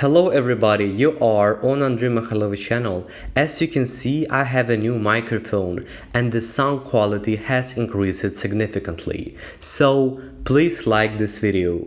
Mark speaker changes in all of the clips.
Speaker 1: Hello everybody, you are on Andriy Mikhailovich channel. As you can see, I have a new microphone and the sound quality has increased significantly. So please like this video.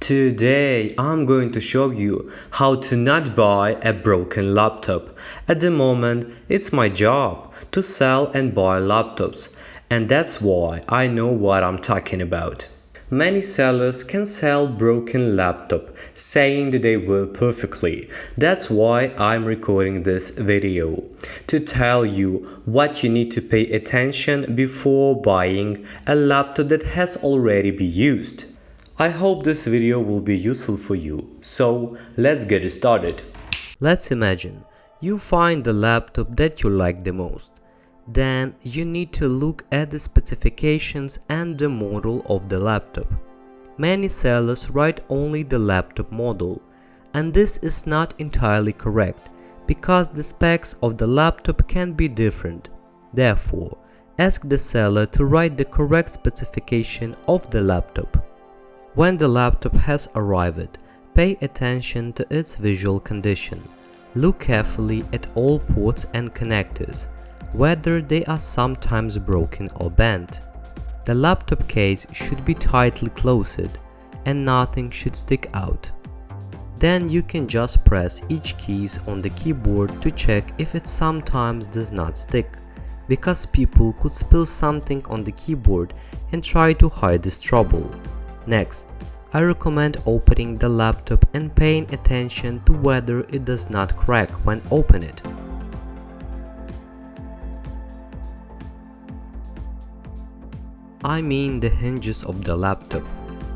Speaker 1: Today I'm going to show you how to not buy a broken laptop. At the moment, it's my job to sell and buy laptops, and that's why I know what I'm talking about. Many sellers can sell broken laptop, saying that they work perfectly. That's why I'm recording this video, to tell you what you need to pay attention before buying a laptop that has already been used. I hope this video will be useful for you, so let's get started. Let's imagine you find the laptop that you like the most. Then you need to look at the specifications and the model of the laptop. Many sellers write only the laptop model, and this is not entirely correct because the specs of the laptop can be different. Therefore, ask the seller to write the correct specification of the laptop. When the laptop has arrived, pay attention to its visual condition. Look carefully at all ports and connectors, whether they are sometimes broken or bent. The laptop case should be tightly closed and nothing should stick out. Then you can just press each keys on the keyboard to check if it sometimes does not stick, because people could spill something on the keyboard and try to hide this trouble. Next, I recommend opening the laptop and paying attention to whether it does not crack when open it. I mean the hinges of the laptop,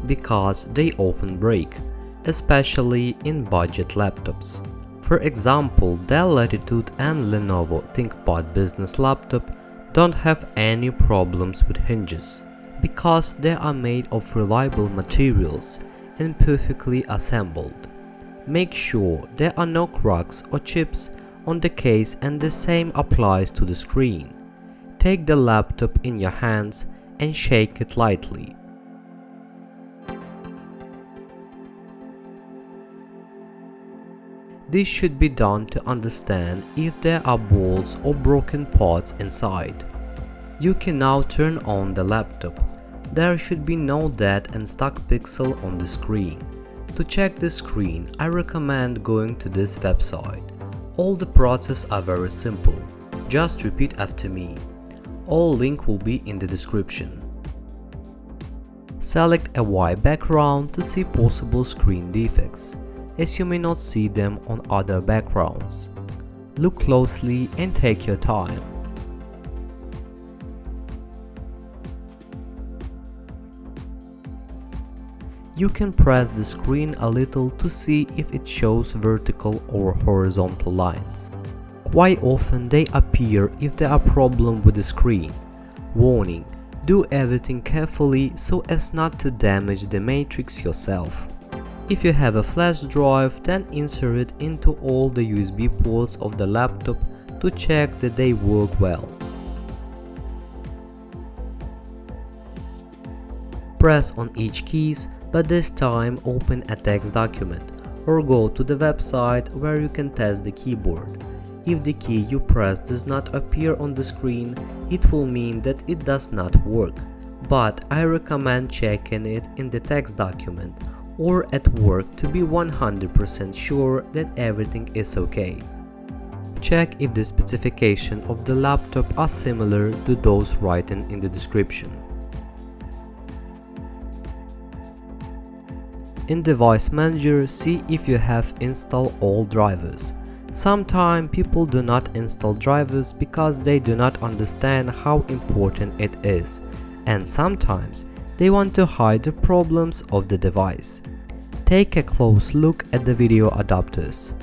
Speaker 1: because they often break, especially in budget laptops. For example, Dell Latitude and Lenovo ThinkPad business laptop don't have any problems with hinges, because they are made of reliable materials and perfectly assembled. Make sure there are no cracks or chips on the case, and the same applies to the screen. Take the laptop in your hands and shake it lightly. This should be done to understand if there are bolts or broken parts inside. You can now turn on the laptop. There should be no dead and stuck pixel on the screen. To check the screen, I recommend going to this website. All the process are very simple. Just repeat after me. All link will be in the description. Select a white background to see possible screen defects, as you may not see them on other backgrounds. Look closely and take your time. You can press the screen a little to see if it shows vertical or horizontal lines. Quite often they appear if there are problems with the screen. Warning: do everything carefully so as not to damage the matrix yourself. If you have a flash drive, then insert it into all the USB ports of the laptop to check that they work well. Press on each keys, but this time open a text document or go to the website where you can test the keyboard. If the key you press does not appear on the screen, it will mean that it does not work, but I recommend checking it in the text document or at work to be 100% sure that everything is okay. Check if the specifications of the laptop are similar to those written in the description. In Device Manager, see if you have installed all drivers. Sometimes people do not install drivers because they do not understand how important it is, and sometimes they want to hide the problems of the device. Take a close look at the video adapters.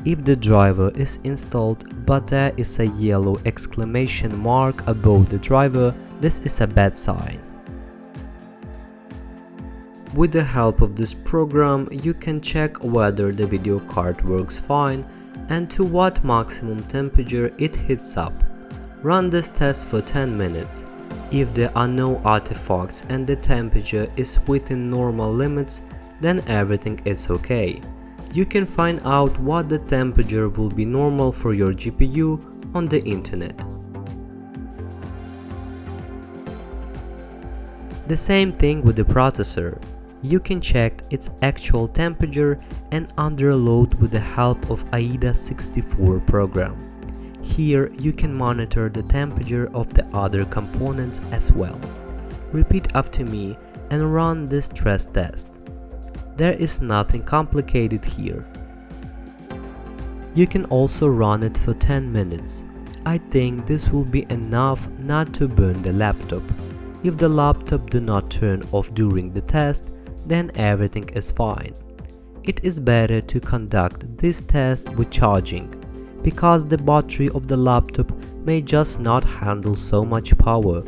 Speaker 1: If the driver is installed but there is a yellow exclamation mark above the driver, this is a bad sign. With the help of this program, you can check whether the video card works fine and to what maximum temperature it heats up. Run this test for 10 minutes. If there are no artifacts and the temperature is within normal limits, then everything is okay. You can find out what the temperature will be normal for your GPU on the internet. The same thing with the processor. You can check its actual temperature and underload with the help of AIDA64 program. Here you can monitor the temperature of the other components as well. Repeat after me and run this stress test. There is nothing complicated here. You can also run it for 10 minutes. I think this will be enough not to burn the laptop. If the laptop do not turn off during the test, then everything is fine. It is better to conduct this test with charging, because the battery of the laptop may just not handle so much power.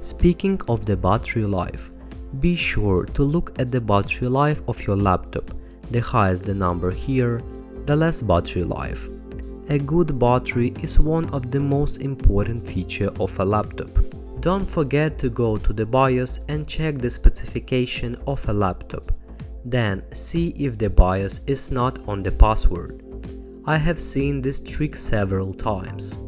Speaker 1: Speaking of the battery life, be sure to look at the battery life of your laptop. The higher the number here, the less battery life. A good battery is one of the most important features of a laptop. Don't forget to go to the BIOS and check the specification of a laptop. Then see if the BIOS is not on the password. I have seen this trick several times.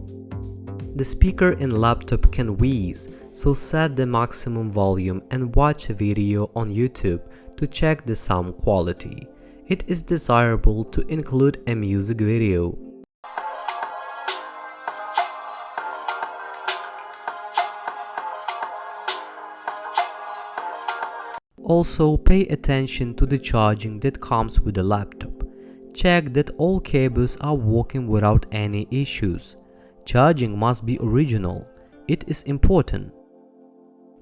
Speaker 1: The speaker in laptop can wheeze, so set the maximum volume and watch a video on YouTube to check the sound quality. It is desirable to include a music video. Also, pay attention to the charging that comes with the laptop. Check that all cables are working without any issues. Charging must be original. It is important.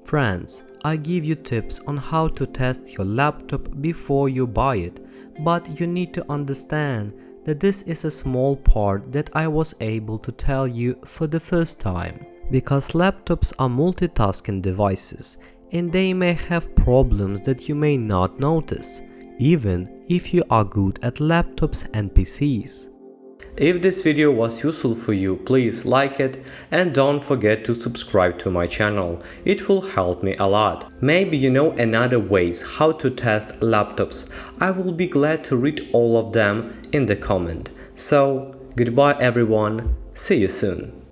Speaker 1: Friends, I give you tips on how to test your laptop before you buy it, but you need to understand that this is a small part that I was able to tell you for the first time, because laptops are multitasking devices and they may have problems that you may not notice, even if you are good at laptops and PCs. If this video was useful for you, please like it and don't forget to subscribe to my channel. It will help me a lot. Maybe you know another ways how to test laptops. I will be glad to read all of them in the comment. So, goodbye everyone. See you soon.